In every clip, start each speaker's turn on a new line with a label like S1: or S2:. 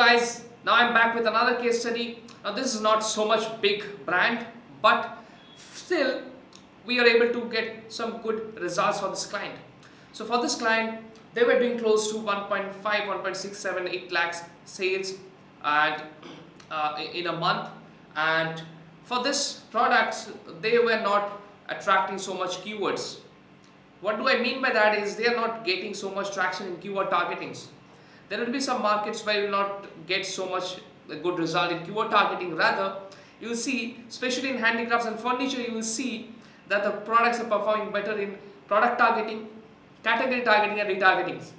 S1: guys, now I'm back with another case study. Now this is not so much big brand, but still we are able to get some good results for this client. So for this client, they were doing close to 1.5, 1.678 lakhs sales and in a month, and for this products they were not attracting so much keywords. What do I mean by that is they are not getting so much traction in keyword targetings. There will be some markets where you will not get so much good result in keyword targeting. Rather, you will see, especially in handicrafts and furniture, you will see that the products are performing better in product targeting, category targeting and retargeting. So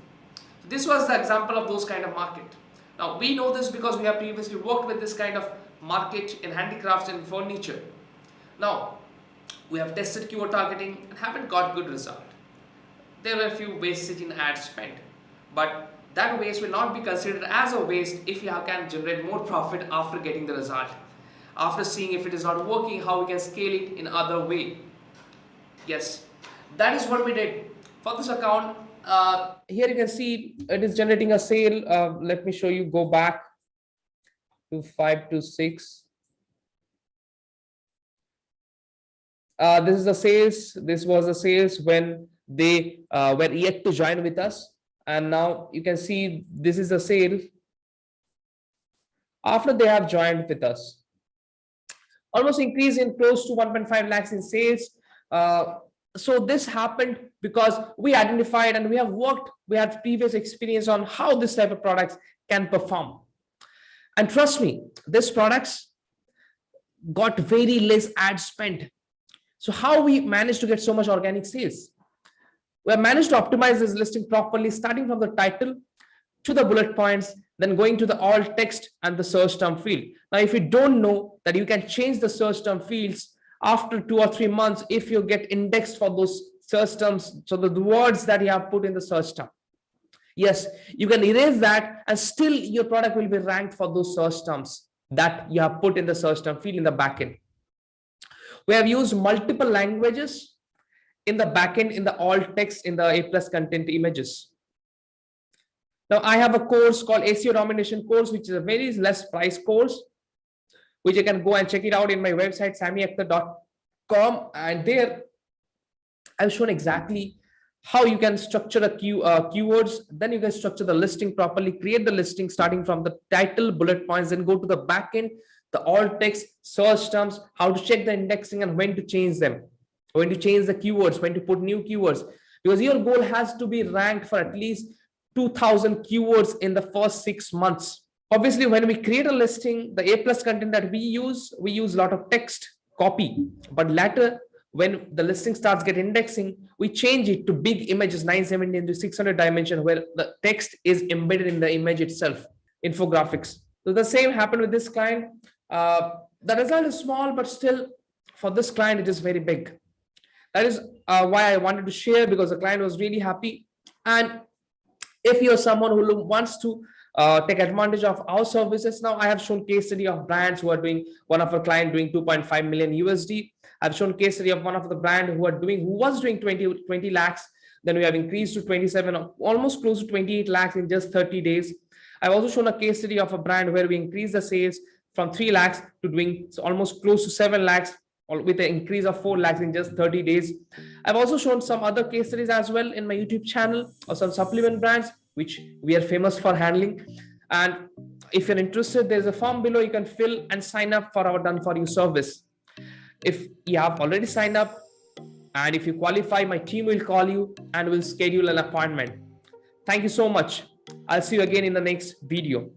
S1: this was the example of those kind of market. Now we know this because we have previously worked with this kind of market in handicrafts and furniture. Now we have tested keyword targeting and haven't got good result. There were a few wastage in ad spend, but that waste will not be considered as a waste if you can generate more profit after getting the result. After seeing if it is not working, how we can scale it in other way. Yes, that is what we did for this account. Here you can see it is generating a sale. Let me show you, go back to 526. This is the sales. This was the sales when they were yet to join with us. And now you can see this is the sale after they have joined with us. Almost increase in close to 1.5 lakhs in sales. So this happened because we identified and we have worked, we had previous experience on how this type of products can perform. And trust me, these products got very less ad spend. So how we managed to get so much organic sales? We have managed to optimize this listing properly, starting from the title to the bullet points, then going to the alt text and the search term field. Now, if you don't know that you can change the search term fields after 2 or 3 months, if you get indexed for those search terms, so the words that you have put in the search term, yes, you can erase that and still your product will be ranked for those search terms that you have put in the search term field in the backend. We have used multiple languages in the backend, in the alt text, in the A+ content images. Now I have a course called SEO domination course, which is a very less price course, which you can go and check it out in my website sammyakhtar.com, and there I've shown exactly how you can structure a keywords. Then you can structure the listing properly, create the listing starting from the title, bullet points, then go to the backend, the alt text, search terms, how to check the indexing and when to change them, when to change the keywords, when to put new keywords, because your goal has to be ranked for at least 2,000 keywords in the first 6 months. Obviously, when we create a listing, the A+ content that we use a lot of text copy, but later when the listing starts get indexing, we change it to big images, 970 into 600 dimension, where the text is embedded in the image itself, infographics. So the same happened with this client. The result is small, but still for this client, it is very big. That is why I wanted to share, because the client was really happy. And if you're someone who wants to take advantage of our services, now I have shown case study of brands who are doing, one of our client doing 2.5 million USD. I've shown case study of one of the brand who was doing 20 lakhs. Then we have increased to 27, almost close to 28 lakhs in just 30 days. I've also shown a case study of a brand where we increased the sales from 3 lakhs to doing almost close to 7 lakhs with an increase of 4 lakhs in just 30 days. I've also shown some other case studies as well in my YouTube channel of some supplement brands, which we are famous for handling. And if you're interested, there's a form below you can fill and sign up for our done for you service. If you have already signed up and if you qualify, my team will call you and will schedule an appointment. Thank you so much. I'll see you again in the next video.